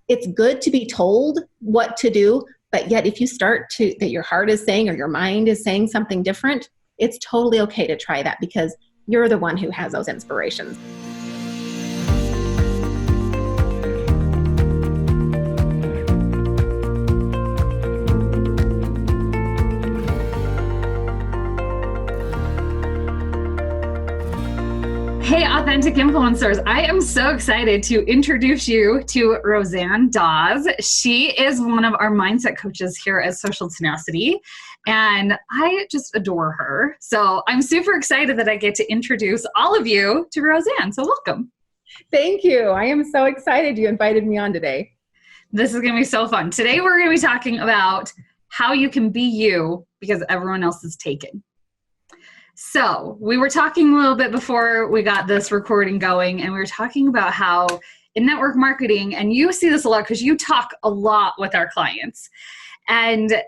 it's good to be told what to do, but yet if you start to, that your heart is saying or your mind is saying something different, it's totally okay to try that because you're the one who has those inspirations. Hey, authentic influencers. I am so excited to introduce you to Roseanne Dawes. She is one of our mindset coaches here at Social Tenacity, and I just adore her. So I'm super excited that I get to introduce all of you to Roseanne. So welcome. Thank you. I am so excited you invited me on today. This is going to be so fun. Today we're going to be talking about how you can be you because everyone else is taken. So we were talking a little bit before we got this recording going, and we were talking about how in network marketing, and you see this a lot because you talk a lot with our clients. And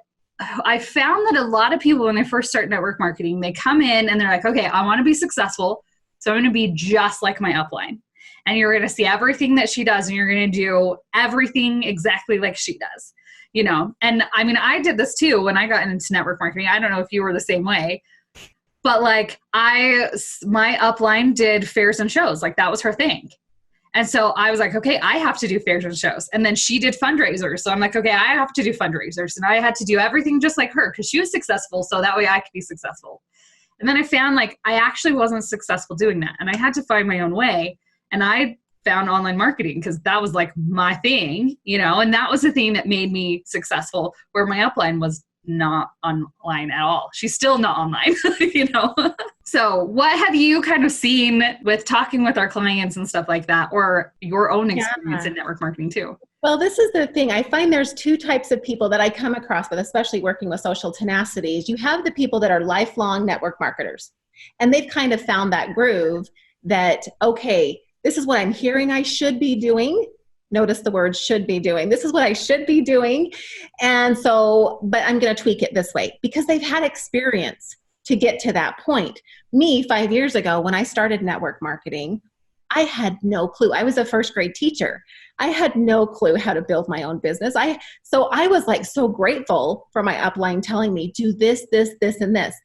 I found that a lot of people, when they first start network marketing, they come in and they're like, okay, I want to be successful. So I'm going to be just like my upline. And you're going to see everything that she does, and you're going to do everything exactly like she does, you know? And I mean, I did this too when I got into network marketing. I don't know if you were the same way. But like my upline did fairs and shows, like that was her thing. And so I was like, okay, I have to do fairs and shows. And then she did fundraisers. So I'm like, okay, I have to do fundraisers. And I had to do everything just like her because she was successful. So that way I could be successful. And then I found like I actually wasn't successful doing that. And I had to find my own way. And I found online marketing because that was like my thing, you know, and that was the thing that made me successful, where my upline was not online at all. She's still not online, you know? So what have you kind of seen with talking with our clients and stuff like that, or your own experience in network marketing too? Well, this is the thing. I find there's two types of people that I come across with, especially working with Social Tenacity. You have the people that are lifelong network marketers, and they've kind of found that groove that, okay, this is what I'm hearing I should be doing. Notice the word should be doing. This is what I should be doing. And so, but I'm going to tweak it this way because they've had experience to get to that point. Me, 5 years ago, when I started network marketing, I had no clue. I was a first grade teacher. I had no clue how to build my own business. So I was like so grateful for my upline telling me, do this, this, this, and this.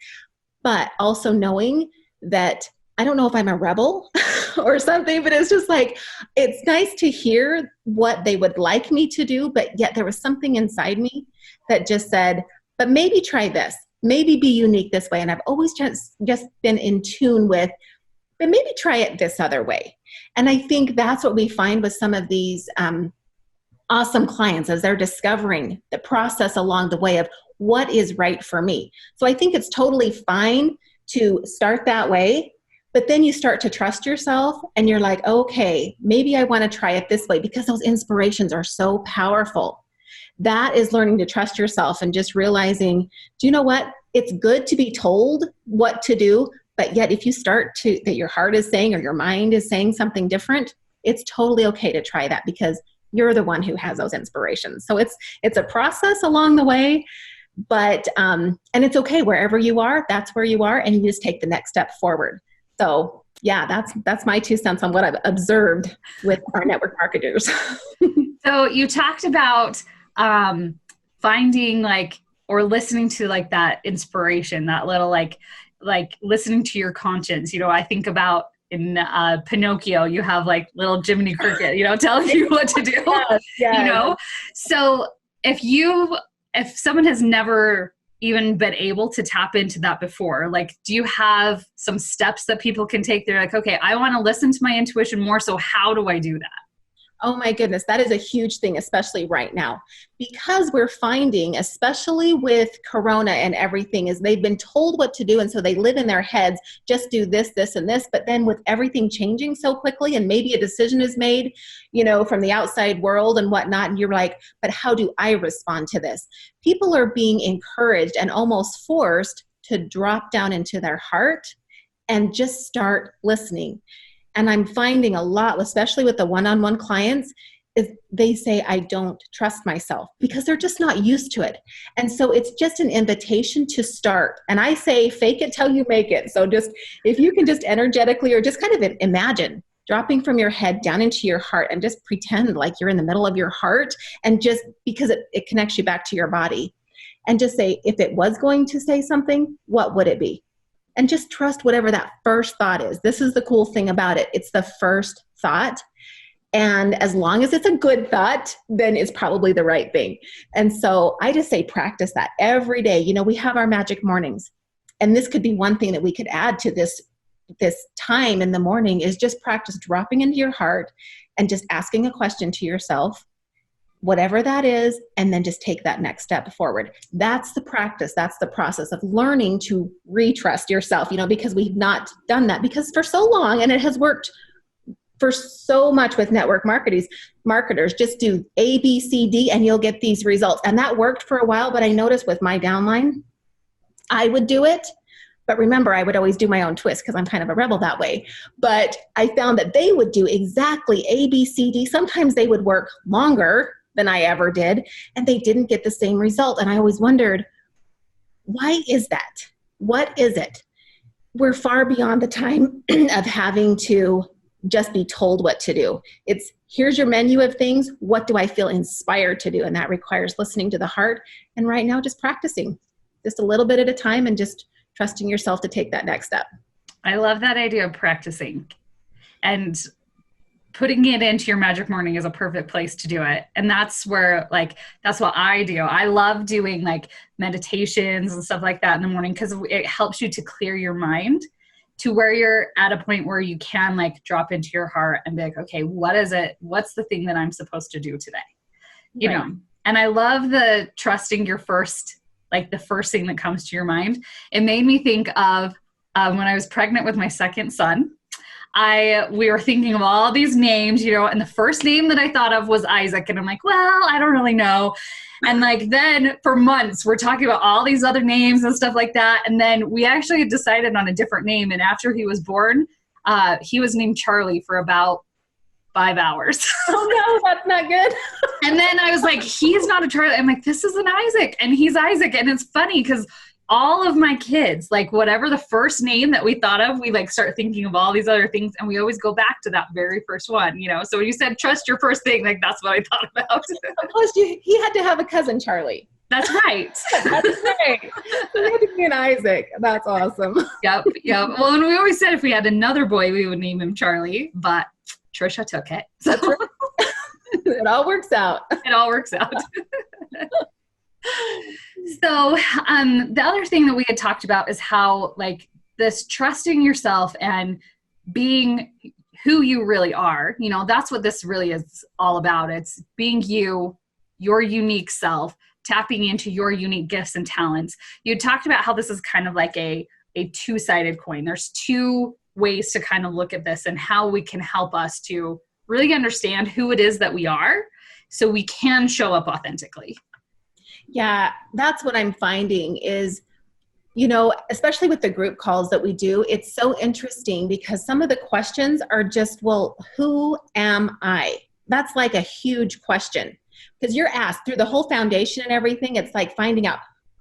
But also knowing that I don't know if I'm a rebel or something, but it's just like, it's nice to hear what they would like me to do, but yet there was something inside me that just said, but maybe try this, maybe be unique this way. And I've always just been in tune with, but maybe try it this other way. And I think that's what we find with some of these awesome clients as they're discovering the process along the way of what is right for me. So I think it's totally fine to start that way. But then you start to trust yourself and you're like, okay, maybe I want to try it this way because those inspirations are so powerful. That is learning to trust yourself and just realizing, do you know what? It's good to be told what to do, but yet if you start to, that your heart is saying or your mind is saying something different, it's totally okay to try that because you're the one who has those inspirations. So it's a process along the way, but, and it's okay wherever you are, that's where you are, and you just take the next step forward. So yeah, that's my 2 cents on what I've observed with our network marketers. So you talked about finding like, or listening to like that inspiration, that little like listening to your conscience. You know, I think about in Pinocchio, you have like little Jiminy Cricket, you know, telling you what to do, yes. You know? So if someone has never even been able to tap into that before, like, do you have some steps that people can take? They're like, okay, I want to listen to my intuition more. So how do I do that? Oh my goodness, that is a huge thing, especially right now, because we're finding, especially with Corona and everything, is they've been told what to do. And so they live in their heads, just do this, this, and this. But then with everything changing so quickly and maybe a decision is made, you know, from the outside world and whatnot. And you're like, but how do I respond to this? People are being encouraged and almost forced to drop down into their heart and just start listening. And I'm finding a lot, especially with the one-on-one clients, is they say, I don't trust myself because they're just not used to it. And so it's just an invitation to start. And I say, fake it till you make it. So just, if you can just energetically or just kind of imagine dropping from your head down into your heart, and just pretend like you're in the middle of your heart, and just because it connects you back to your body, and just say, if it was going to say something, what would it be? And just trust whatever that first thought is. This is the cool thing about it. It's the first thought. And as long as it's a good thought, then it's probably the right thing. And so I just say practice that every day. You know, we have our magic mornings. And this could be one thing that we could add to this time in the morning, is just practice dropping into your heart and just asking a question to yourself, whatever that is, and then just take that next step forward. That's the practice. That's the process of learning to retrust yourself, you know, because we've not done that because for so long, and it has worked for so much with network marketers, just do A, B, C, D, and you'll get these results. And that worked for a while, but I noticed with my downline, I would do it. But remember, I would always do my own twist because I'm kind of a rebel that way. But I found that they would do exactly A, B, C, D. Sometimes they would work longer than I ever did, and they didn't get the same result. And I always wondered, why is that? What is it? We're far beyond the time of having to just be told what to do. It's, here's your menu of things. What do I feel inspired to do? And that requires listening to the heart. And right now, just practicing just a little bit at a time and just trusting yourself to take that next step. I love that idea of practicing, and putting it into your magic morning is a perfect place to do it. And that's where, like, that's what I do. I love doing like meditations and stuff like that in the morning, because it helps you to clear your mind to where you're at a point where you can like drop into your heart and be like, okay, what is it? What's the thing that I'm supposed to do today? You know? And I love the trusting your first, like the first thing that comes to your mind. It made me think of when I was pregnant with my second son. We were thinking of all these names, you know, and the first name that I thought of was Isaac. And I'm like, well, I don't really know. And like, then for months, we're talking about all these other names and stuff like that. And then we actually decided on a different name. And after he was born, he was named Charlie for about 5 hours. Oh no, that's not good. And then I was like, he's not a Charlie. I'm like, this is an Isaac, and he's Isaac. And it's funny because all of my kids, like whatever the first name that we thought of, we like start thinking of all these other things, and we always go back to that very first one, you know? So when you said trust your first thing, like that's what I thought about. Plus, he had to have a cousin, Charlie. That's right. That's right. So he had to be an Isaac. That's awesome. Yep. Well, and we always said if we had another boy, we would name him Charlie, but Trisha took it. So it all works out. It all works out. So the other thing that we had talked about is how like this trusting yourself and being who you really are, you know, that's what this really is all about. It's being you, your unique self, tapping into your unique gifts and talents. You talked about how this is kind of like a two-sided coin. There's two ways to kind of look at this and how we can help us to really understand who it is that we are so we can show up authentically. Yeah, that's what I'm finding is, you know, especially with the group calls that we do, it's so interesting because some of the questions are just, well, who am I? That's like a huge question because you're asked through the whole foundation and everything. It's like finding out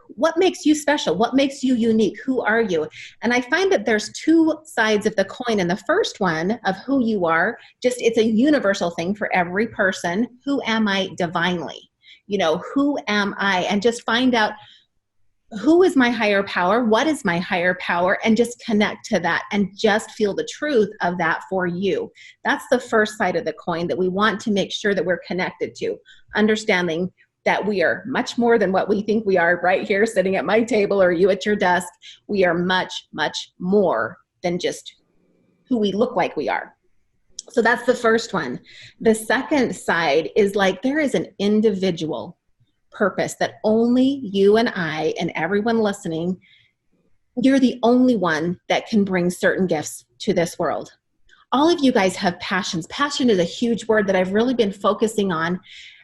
what makes you special, what makes you unique, who are you? And I find that there's two sides of the coin. And the first one of who you are, just it's a universal thing for every person. Who am I divinely? You know, who am I? And just find out who is my higher power? What is my higher power? And just connect to that and just feel the truth of that for you. That's the first side of the coin that we want to make sure that we're connected to, understanding that we are much more than what we think we are right here sitting at my table or you at your desk. We are much, much more than just who we look like we are. So that's the first one. The second side is like there is an individual purpose that only you and I and everyone listening, you're the only one that can bring certain gifts to this world. All of you guys have passions. Passion is a huge word that I've really been focusing on.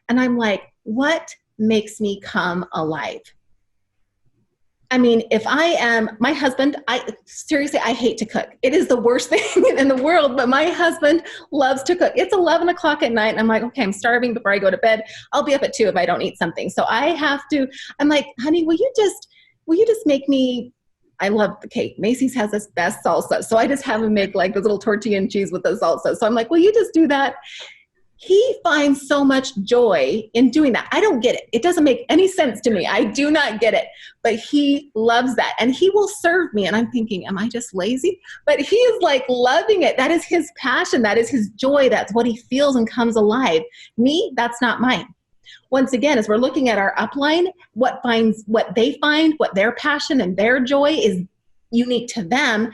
And I'm like, what makes me come alive? I mean, if I am, my husband, seriously, I hate to cook. It is the worst thing in the world, but my husband loves to cook. It's 11 o'clock at night and I'm like, okay, I'm starving before I go to bed. I'll be up at 2 if I don't eat something. So I have to, I'm like, honey, will you just make me I love the cake. Macy's has this best salsa. So I just have him make like this little tortilla and cheese with the salsa. So I'm like, will you just do that? He finds so much joy in doing that. I don't get it. It doesn't make any sense to me. I do not get it, but he loves that and he will serve me. And I'm thinking, am I just lazy? But he is like loving it. That is his passion. That is his joy. That's what he feels and comes alive. Me, that's not mine. Once again, as we're looking at our upline, what they find, what their passion and their joy is unique to them.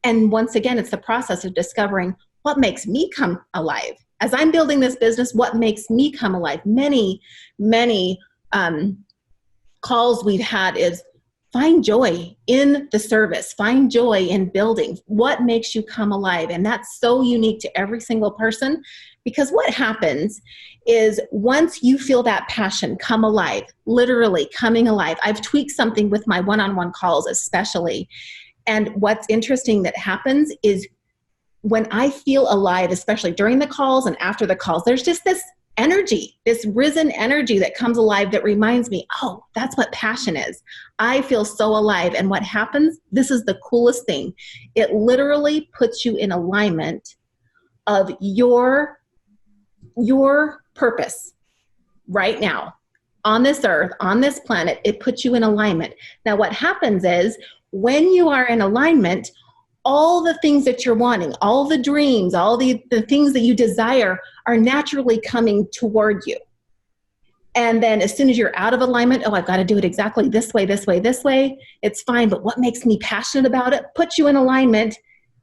And once again, it's the process of discovering what makes me come alive. As I'm building this business, what makes me come alive? Many calls we've had is find joy in the service, find joy in building. What makes you come alive? And that's so unique to every single person, because what happens is once you feel that passion come alive, literally coming alive, I've tweaked something with my one-on-one calls especially. And what's interesting that happens is when I feel alive, especially during the calls and after the calls, there's just this energy, this risen energy that comes alive that reminds me, oh, that's what passion is. I feel so alive. And what happens, this is the coolest thing. It literally puts you in alignment of your purpose right now on this earth, on this planet. It puts you in alignment. Now, what happens is when you are in alignment, all the things that you're wanting, all the dreams, all the things that you desire are naturally coming toward you. And then as soon as you're out of alignment, oh, I've got to do it exactly this way, this way, this way. It's fine, but what makes me passionate about it? Puts you in alignment.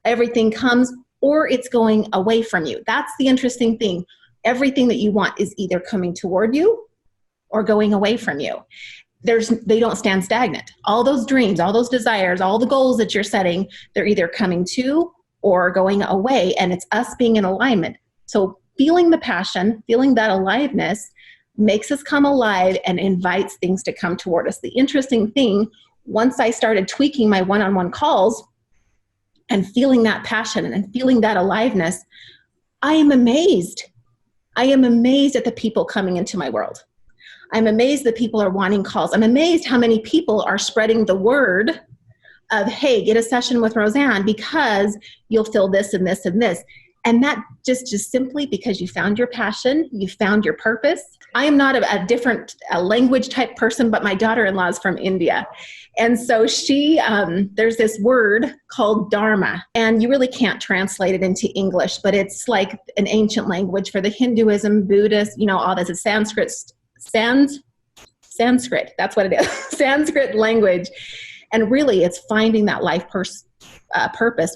Everything comes, or it's going away from you. That's the interesting thing. Everything that you want is either coming toward you or going away from you. They don't stand stagnant. All those dreams, all those desires, all the goals that you're setting, they're either coming to or going away, and it's us being in alignment. So feeling the passion, feeling that aliveness makes us come alive and invites things to come toward us. The interesting thing, once I started tweaking my one-on-one calls and feeling that passion and feeling that aliveness, I am amazed. I am amazed at the people coming into my world. I'm amazed that people are wanting calls. I'm amazed how many people are spreading the word of, hey, get a session with Roseanne because you'll feel this and this and this. And that just simply because you found your passion, you found your purpose. I am not a different language type person, but my daughter-in-law is from India. And so there's this word called dharma, and you really can't translate it into English, but it's like an ancient language for the Hinduism, Buddhist, all this. It's Sanskrit, that's what it is, Sanskrit language. And really it's finding that life purpose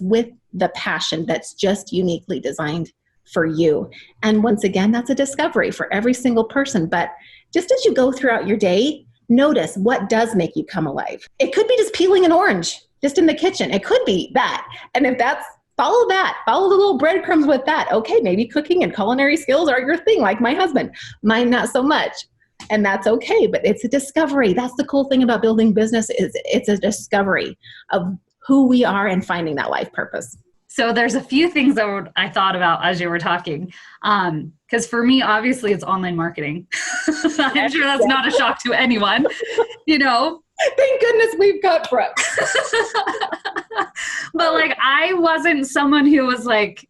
with the passion that's just uniquely designed for you. And once again, that's a discovery for every single person. But just as you go throughout your day, notice what does make you come alive. It could be just peeling an orange just in the kitchen. It could be that. And if that's, follow the little breadcrumbs with that. Okay, maybe cooking and culinary skills are your thing, like my husband. Mine, not so much. And that's okay, but it's a discovery. That's the cool thing about building business is it's a discovery of who we are and finding that life purpose. So there's a few things that I thought about as you were talking. Because for me, obviously, it's online marketing. I'm sure that's not a shock to anyone, Thank goodness we've got Brooke. But I wasn't someone who was like,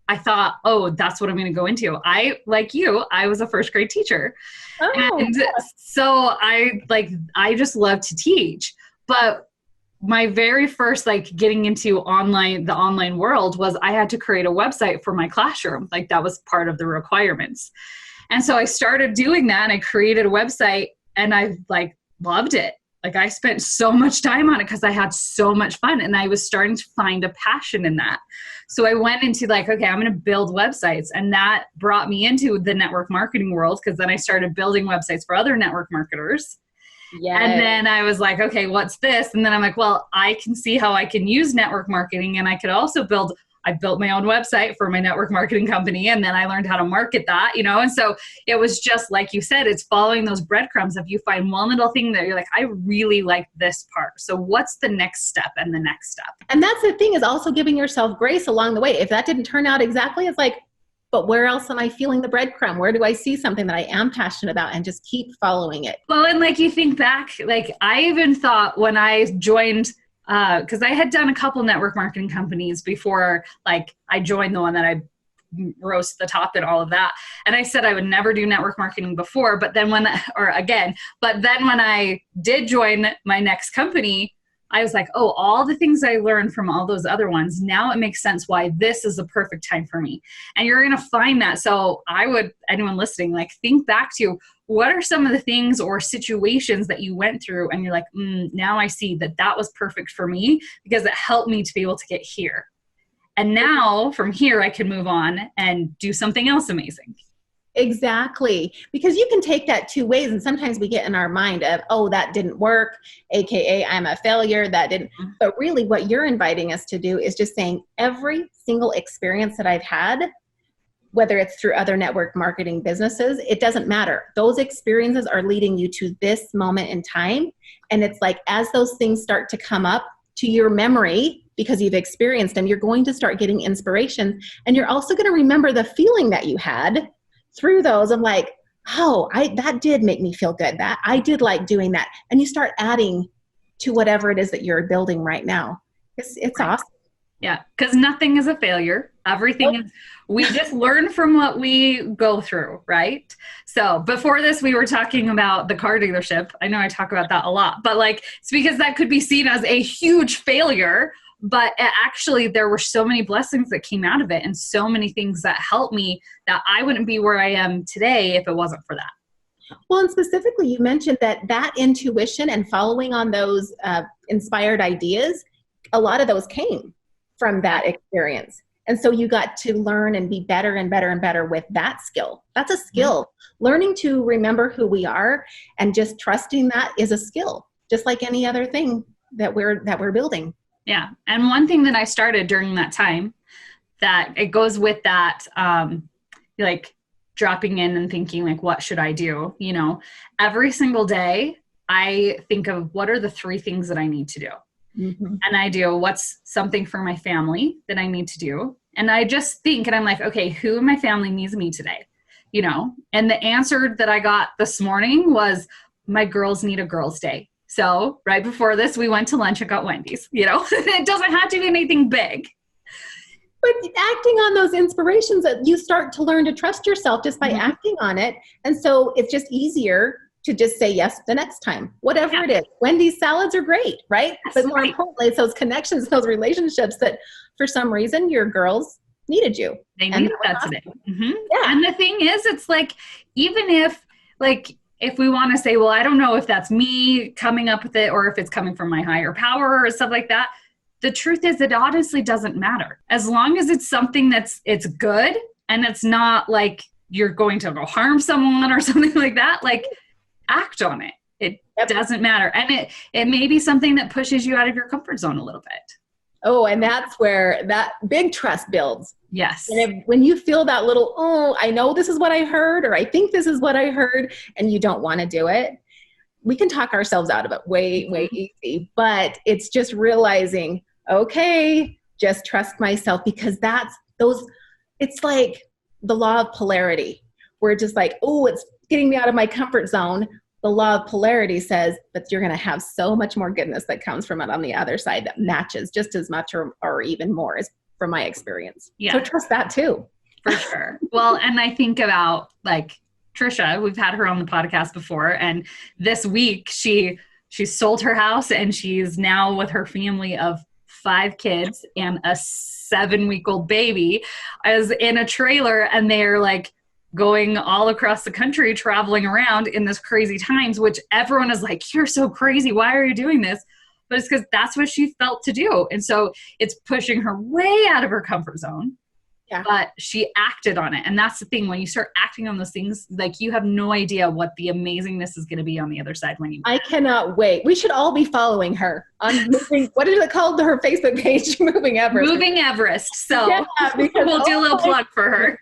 I thought, oh, that's what I'm going to go into. Like you, I was a first grade teacher. Oh, and so I just love to teach. But my very first, getting into the online world was I had to create a website for my classroom. That was part of the requirements. And so I started doing that and I created a website and I loved it. I spent so much time on it because I had so much fun and I was starting to find a passion in that. So I went into okay, I'm going to build websites. And that brought me into the network marketing world because then I started building websites for other network marketers. Yes. And then I was like, okay, what's this? And then I'm like, well, I can see how I can use network marketing and I could also I built my own website for my network marketing company. And then I learned how to market that, and so it was just like you said, it's following those breadcrumbs. If you find one little thing that you're like, I really like this part. So what's the next step and the next step? And that's the thing is also giving yourself grace along the way. If that didn't turn out exactly, it's like, but where else am I feeling the breadcrumb? Where do I see something that I am passionate about, and just keep following it? Well, and like you think back, like I even thought when I joined, because I had done a couple network marketing companies before, like I joined the one that I rose to the top and all of that. And I said I would never do network marketing before, but then when I did join my next company, I was like, oh, all the things I learned from all those other ones, now it makes sense why this is the perfect time for me. And you're going to find that. So I would, anyone listening, like think back to what are some of the things or situations that you went through and you're like, now I see that that was perfect for me because it helped me to be able to get here. And now from here, I can move on and do something else amazing. Exactly. Because you can take that two ways. And sometimes we get in our mind of, oh, that didn't work, AKA I'm a failure, that didn't. But really what you're inviting us to do is just saying every single experience that I've had, whether it's through other network marketing businesses, it doesn't matter. Those experiences are leading you to this moment in time. And it's like, as those things start to come up to your memory, because you've experienced them, you're going to start getting inspiration. And you're also going to remember the feeling that you had through those. I'm like, oh, that did make me feel good. That I did like doing that. And you start adding to whatever it is that you're building right now. It's awesome. Yeah, because nothing is a failure. Everything is, we just learn from what we go through, right? So before this, we were talking about the car dealership. I know I talk about that a lot, but like, it's because that could be seen as a huge failure, but actually there were so many blessings that came out of it and so many things that helped me that I wouldn't be where I am today if it wasn't for that. Well, and specifically, you mentioned that intuition and following on those inspired ideas, a lot of those came from that experience. And so you got to learn and be better and better and better with that skill. That's a skill. Mm-hmm. Learning to remember who we are and just trusting that is a skill, just like any other thing that we're building. Yeah. And one thing that I started during that time that it goes with that, like dropping in and thinking like, what should I do? You know, every single day I think of what are the 3 things that I need to do. Mm-hmm. And I do what's something for my family that I need to do. And I just think, and I'm like, okay, who in my family needs me today? You know, and the answer that I got this morning was my girls need a girls' day. So right before this, we went to lunch and got Wendy's, you know, it doesn't have to be anything big. But acting on those inspirations, that you start to learn to trust yourself just by acting on it. And so it's just easier to just say yes the next time, whatever it is. Wendy's salads are great, right? Yes, but more importantly, it's those connections, those relationships that for some reason your girls needed you. They needed that today. Mm-hmm. Yeah. And the thing is, it's like, even if we want to say, well, I don't know if that's me coming up with it or if it's coming from my higher power or stuff like that. The truth is, it honestly doesn't matter. As long as it's something it's good and it's not like you're going to go harm someone or something like that, like act on it. It doesn't matter. And it may be something that pushes you out of your comfort zone a little bit. Oh, and that's where that big trust builds. Yes. And when you feel that little, oh, I know this is what I heard, or I think this is what I heard, and you don't want to do it, we can talk ourselves out of it way, way easy. But it's just realizing, okay, just trust myself, because it's like the law of polarity. We're just like, oh, it's getting me out of my comfort zone. The law of polarity says that you're going to have so much more goodness that comes from it on the other side that matches just as much or even more, is from my experience. Yeah. So trust that too. For sure. Well, and I think about like Trisha, we've had her on the podcast before, and this week she sold her house and she's now with her family of 5 kids and a 7-week-old baby as in a trailer, and they're like going all across the country, traveling around in this crazy times, which everyone is like, you're so crazy. Why are you doing this? But it's because that's what she felt to do. And so it's pushing her way out of her comfort zone. Yeah. But she acted on it. And that's the thing. When you start acting on those things, like you have no idea what the amazingness is going to be on the other side when you. I cannot wait. We should all be following her on moving. What is it called? Her Facebook page, Moving Everest. Moving Everest. So yeah, we'll do a little plug for her.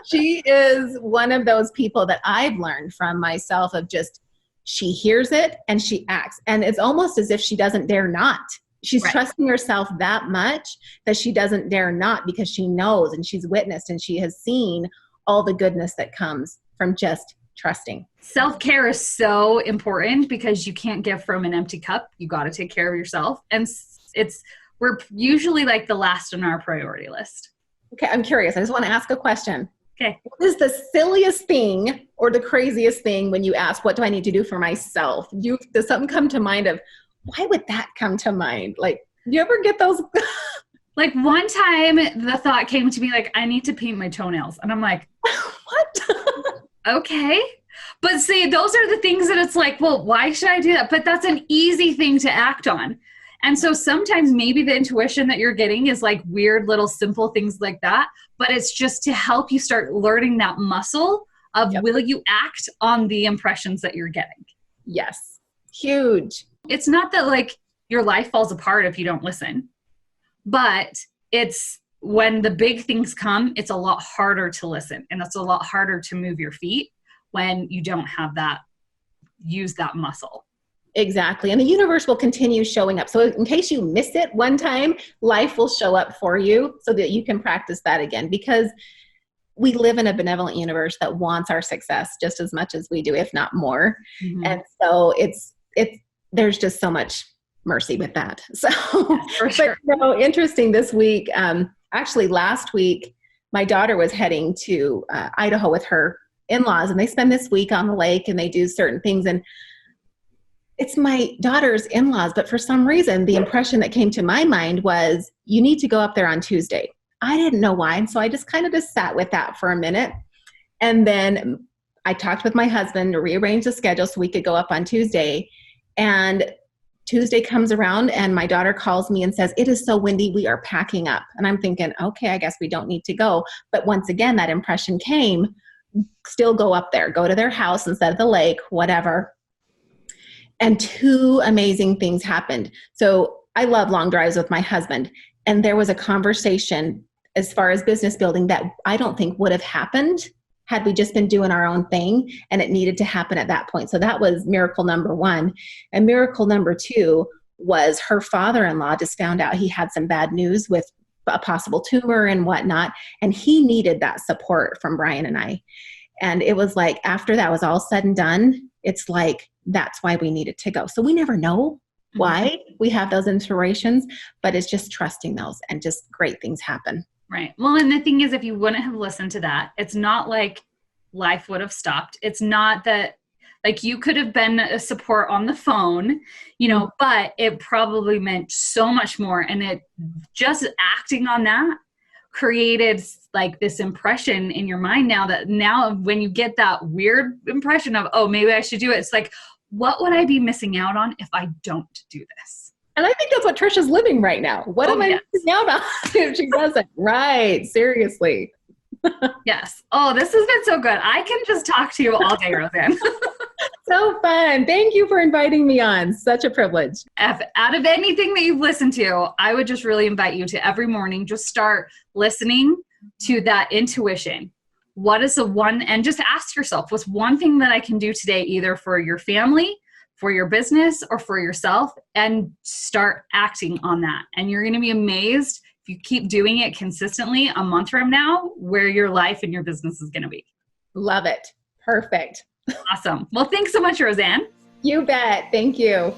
She is one of those people that I've learned from myself of just, she hears it and she acts. And it's almost as if she doesn't dare not. She's Right. trusting herself that much that she doesn't dare not, because she knows and she's witnessed and she has seen all the goodness that comes from just trusting. Self-care is so important because you can't give from an empty cup. You got to take care of yourself. And we're usually like the last on our priority list. Okay, I'm curious. I just want to ask a question. Okay. What is the silliest thing or the craziest thing when you ask, what do I need to do for myself? Does something come to mind of, why would that come to mind? Like, do you ever get those? Like one time the thought came to me, like, I need to paint my toenails. And I'm like, What? okay. But see, those are the things that it's like, well, why should I do that? But that's an easy thing to act on. And so sometimes maybe the intuition that you're getting is like weird little simple things like that, but it's just to help you start learning that muscle of Yep. will you act on the impressions that you're getting? Yes. Huge. It's not that like your life falls apart if you don't listen, but it's when the big things come, it's a lot harder to listen, and it's a lot harder to move your feet when you don't have that, use that muscle. Exactly. And the universe will continue showing up. So in case you miss it one time, life will show up for you so that you can practice that again, because we live in a benevolent universe that wants our success just as much as we do, if not more. Mm-hmm. And so there's just so much mercy with that. So, For sure. But interesting this week. Actually last week, my daughter was heading to Idaho with her in-laws, and they spend this week on the lake and they do certain things. And it's my daughter's in-laws, but for some reason, the impression that came to my mind was, you need to go up there on Tuesday. I didn't know why. And so I just kind of just sat with that for a minute. And then I talked with my husband to rearrange the schedule so we could go up on Tuesday. And Tuesday comes around and my daughter calls me and says, it is so windy, we are packing up. And I'm thinking, okay, I guess we don't need to go. But once again, that impression came, still go up there, go to their house instead of the lake, whatever. And two amazing things happened. So I love long drives with my husband. And there was a conversation as far as business building that I don't think would have happened had we just been doing our own thing, and it needed to happen at that point. So that was miracle number one. And miracle number two was her father-in-law just found out he had some bad news with a possible tumor and whatnot. And he needed that support from Brian and I. And it was like, after that was all said and done, it's like, that's why we needed to go. So we never know why we have those inspirations, but it's just trusting those, and just great things happen. Right. Well, and the thing is, if you wouldn't have listened to that, it's not like life would have stopped. It's not that, like, you could have been a support on the phone, but it probably meant so much more. And it just acting on that created like this impression in your mind now when you get that weird impression of, oh, maybe I should do it. It's like, what would I be missing out on if I don't do this? And I think that's what Trisha's living right now. What am I missing out on if she doesn't? Right. Seriously. Yes. Oh, this has been so good. I can just talk to you all day, Roseanne. So fun. Thank you for inviting me on. Such a privilege. Out of anything that you've listened to, I would just really invite you to every morning, just start listening to that intuition. What is the one, and just ask yourself, what's one thing that I can do today, either for your family, for your business, or for yourself, and start acting on that. And you're going to be amazed if you keep doing it consistently a month from now, where your life and your business is going to be. Love it. Perfect. Awesome. Well, thanks so much, Roseanne. You bet. Thank you.